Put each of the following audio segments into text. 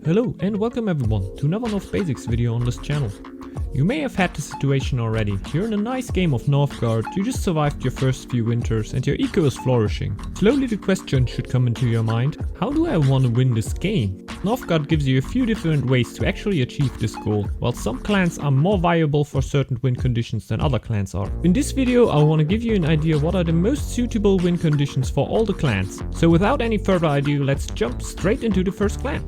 Hello and welcome everyone to another Northbasics video on this channel. You may have had the situation already. You're in a nice game of Northgard, you just survived your first few winters and your eco is flourishing. Slowly the question should come into your mind, how do I want to win this game? Northgard gives you a few different ways to actually achieve this goal, while some clans are more viable for certain win conditions than other clans are. In this video I want to give you an idea what are the most suitable win conditions for all the clans. So without any further ado, let's jump straight into the first clan.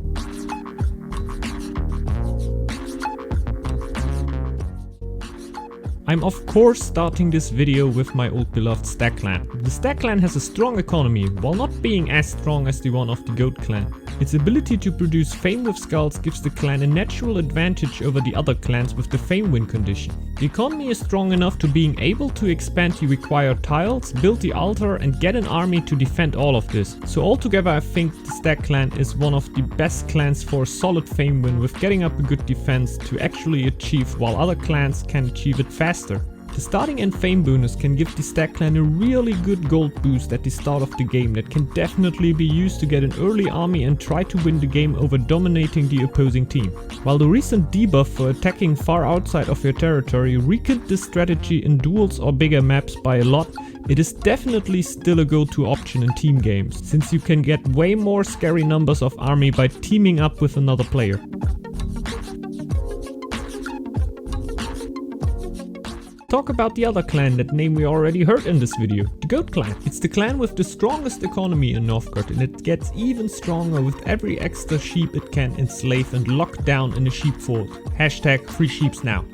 I'm of course starting this video with my old beloved STAG clan. The STAG clan has a strong economy, while not being as strong as the one of the GOAT clan. Its ability to produce fame with skulls gives the clan a natural advantage over the other clans with the fame win condition. The economy is strong enough to being able to expand the required tiles, build the altar and get an army to defend all of this. So altogether I think the STAG clan is one of the best clans for a solid fame win with getting up a good defense to actually achieve, while other clans can achieve it faster. The starting and fame bonus can give the STAG clan a really good gold boost at the start of the game that can definitely be used to get an early army and try to win the game over dominating the opposing team. While the recent debuff for attacking far outside of your territory weakened this strategy in duels or bigger maps by a lot, it is definitely still a go-to option in team games, since you can get way more scary numbers of army by teaming up with another player. Talk about the other clan, that name we already heard in this video, the GOAT clan. It's the clan with the strongest economy in Northgard, and it gets even stronger with every extra sheep it can enslave and lock down in a sheepfold. Hashtag free sheeps now.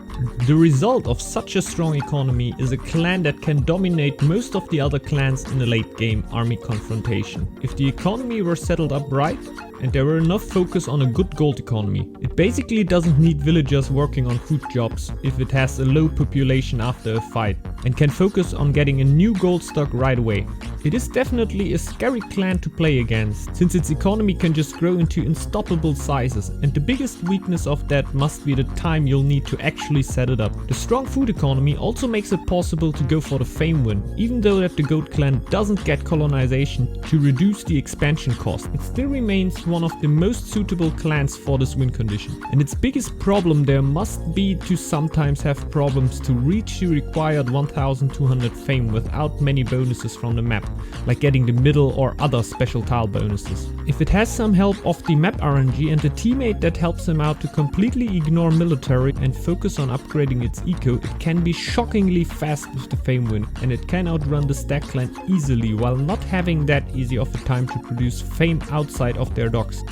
The result of such a strong economy is a clan that can dominate most of the other clans in a late game army confrontation. If the economy were settled up right, and there were enough focus on a good gold economy. It basically doesn't need villagers working on food jobs if it has a low population after a fight, and can focus on getting a new gold stock right away. It is definitely a scary clan to play against, since its economy can just grow into unstoppable sizes, and the biggest weakness of that must be the time you'll need to actually set it up. The strong food economy also makes it possible to go for the fame win, even though that the GOAT clan doesn't get colonization to reduce the expansion cost. It still remains one of the most suitable clans for this win condition. And its biggest problem there must be to sometimes have problems to reach the required 1200 fame without many bonuses from the map, like getting the middle or other special tile bonuses. If it has some help of the map RNG and a teammate that helps him out to completely ignore military and focus on upgrading its eco, it can be shockingly fast with the fame win, and it can outrun the STAG clan easily while not having that easy of a time to produce fame outside of their docks.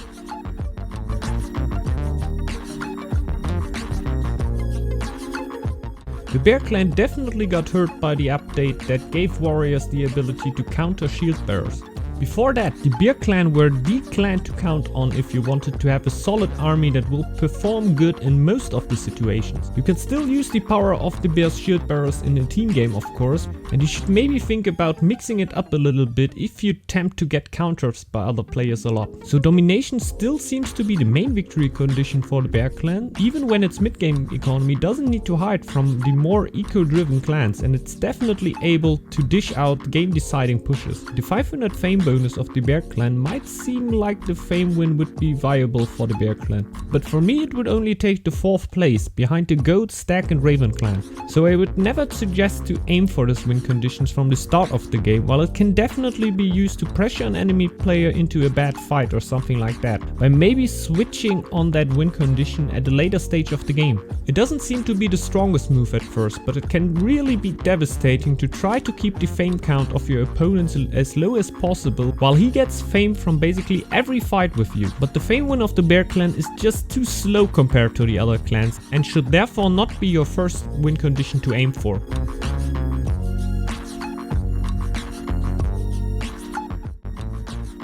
The Bear clan definitely got hurt by the update that gave warriors the ability to counter shield bearers. Before that, the Bear clan were the clan to count on if you wanted to have a solid army that will perform good in most of the situations. You can still use the power of the Bear's shield bearers in a team game of course, and you should maybe think about mixing it up a little bit if you attempt to get counters by other players a lot. So domination still seems to be the main victory condition for the Bear clan, even when its mid-game economy doesn't need to hide from the more eco-driven clans, and it's definitely able to dish out game-deciding pushes. The 500 fame bonus of the Bear clan might seem like the fame win would be viable for the Bear clan, but for me it would only take the 4th place behind the GOAT, STAG and Raven clan, so I would never suggest to aim for this win conditions from the start of the game, while it can definitely be used to pressure an enemy player into a bad fight or something like that, by maybe switching on that win condition at a later stage of the game. It doesn't seem to be the strongest move at first, but it can really be devastating to try to keep the fame count of your opponents as low as possible while he gets fame from basically every fight with you. But the fame win of the Bear clan is just too slow compared to the other clans and should therefore not be your first win condition to aim for.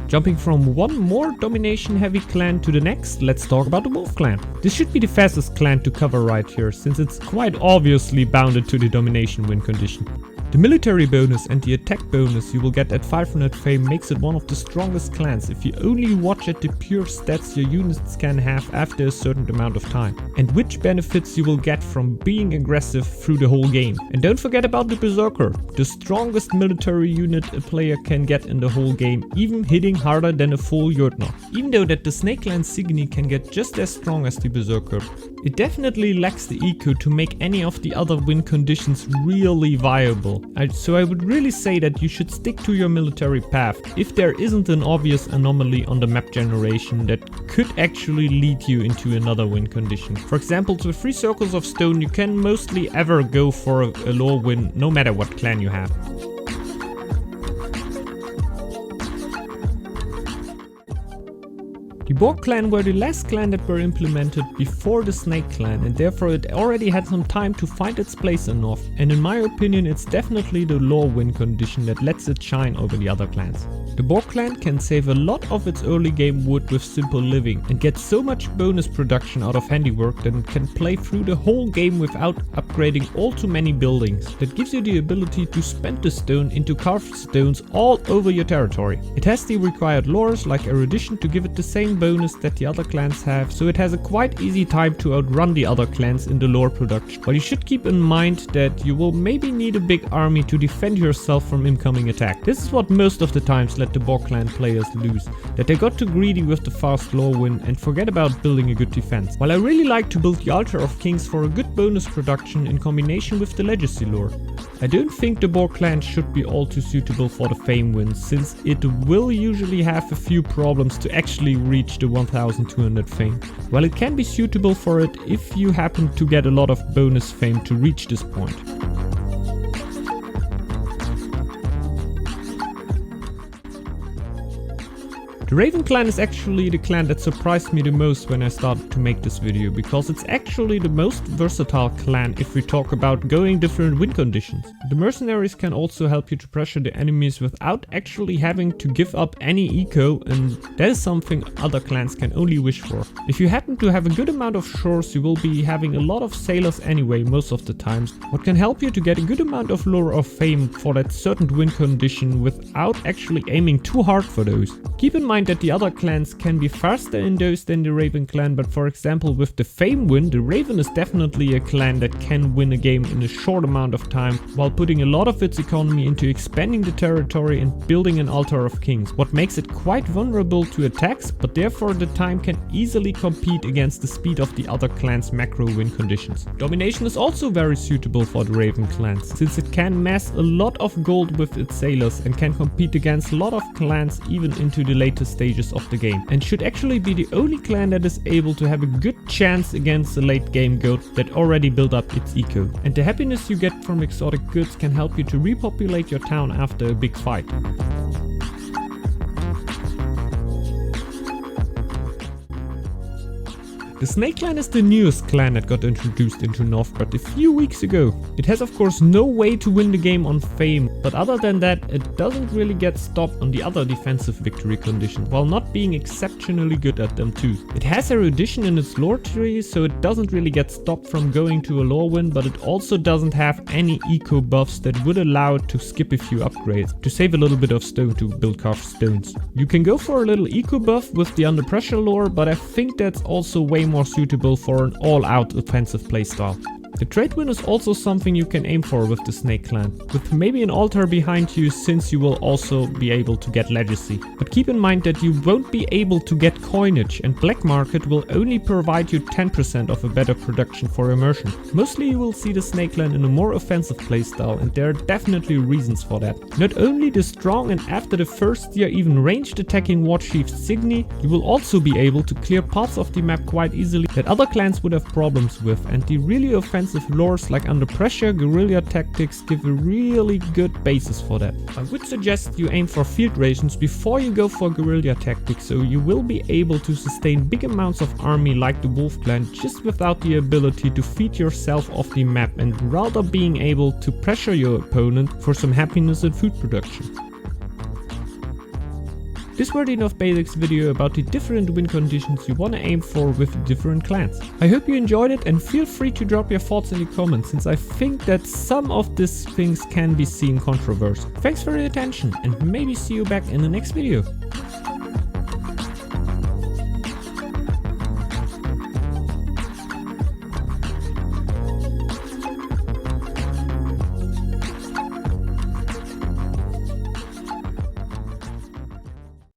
Jumping from one more domination heavy clan to the next, let's talk about the Wolf clan. This should be the fastest clan to cover right here, since it's quite obviously bounded to the domination win condition. The military bonus and the attack bonus you will get at 500 fame makes it one of the strongest clans if you only watch at the pure stats your units can have after a certain amount of time, and which benefits you will get from being aggressive through the whole game. And don't forget about the Berserker, the strongest military unit a player can get in the whole game, even hitting harder than a full Jotnar. Even though that the Snake Clan Signy can get just as strong as the Berserker, it definitely lacks the eco to make any of the other win conditions really viable. So I would really say that you should stick to your military path if there isn't an obvious anomaly on the map generation that could actually lead you into another win condition. For example, to 3 circles of stone you can mostly ever go for a lore win no matter what clan you have. The BOAR clan were the last clan that were implemented before the Snake clan, and therefore it already had some time to find its place in North, and in my opinion it's definitely the lore win condition that lets it shine over the other clans. The BOAR clan can save a lot of its early game wood with simple living and get so much bonus production out of handiwork that it can play through the whole game without upgrading all too many buildings. That gives you the ability to spend the stone into carved stones all over your territory. It has the required lores like erudition to give it the same bonus that the other clans have, so it has a quite easy time to outrun the other clans in the lore production. But you should keep in mind that you will maybe need a big army to defend yourself from incoming attack. This is what most of the times let the BOAR clan players lose, that they got too greedy with the fast lore win and forget about building a good defense. While I really like to build the Altar of Kings for a good bonus production in combination with the legacy lore, I don't think the BOAR clan should be all too suitable for the fame wins, since it will usually have a few problems to actually reach the 1200 fame. While it can be suitable for it if you happen to get a lot of bonus fame to reach this point. The Raven clan is actually the clan that surprised me the most when I started to make this video, because it's actually the most versatile clan if we talk about going different win conditions. The mercenaries can also help you to pressure the enemies without actually having to give up any eco, and that is something other clans can only wish for. If you happen to have a good amount of shores, you will be having a lot of sailors anyway most of the times, what can help you to get a good amount of lore of fame for that certain win condition without actually aiming too hard for those. Keep in mind that the other clans can be faster in those than the Raven clan, but for example with the fame win, the Raven is definitely a clan that can win a game in a short amount of time while putting a lot of its economy into expanding the territory and building an Altar of Kings, what makes it quite vulnerable to attacks, but therefore the time can easily compete against the speed of the other clans' macro win conditions. Domination is also very suitable for the Raven clans, since it can mass a lot of gold with its sailors and can compete against a lot of clans even into the later stages of the game, and should actually be the only clan that is able to have a good chance against the late game goat that already built up its eco. And the happiness you get from exotic goods can help you to repopulate your town after a big fight. The Snake clan is the newest clan that got introduced into Northgard a few weeks ago. It has of course no way to win the game on fame, but other than that it doesn't really get stopped on the other defensive victory conditions, while not being exceptionally good at them too. It has erudition in its lore tree, so it doesn't really get stopped from going to a lore win, but it also doesn't have any eco buffs that would allow it to skip a few upgrades, to save a little bit of stone to build carved stones. You can go for a little eco buff with the under pressure lore, but I think that's also way more suitable for an all-out offensive playstyle. The trade win is also something you can aim for with the Snake clan, with maybe an altar behind you, since you will also be able to get legacy. But keep in mind that you won't be able to get coinage, and black market will only provide you 10% of a better production for immersion. Mostly you will see the Snake clan in a more offensive playstyle, and there are definitely reasons for that. Not only the strong and after the first year even ranged attacking war chief Signy, you will also be able to clear parts of the map quite easily that other clans would have problems with, and the really offensive lores like under pressure, guerrilla tactics give a really good basis for that. I would suggest you aim for field rations before you go for guerrilla tactics, so you will be able to sustain big amounts of army like the Wolf clan just without the ability to feed yourself off the map, and rather being able to pressure your opponent for some happiness and food production. This were the Northbasics video about the different win conditions you wanna aim for with different clans. I hope you enjoyed it and feel free to drop your thoughts in the comments, since I think that some of these things can be seen controversial. Thanks for your attention and maybe see you back in the next video.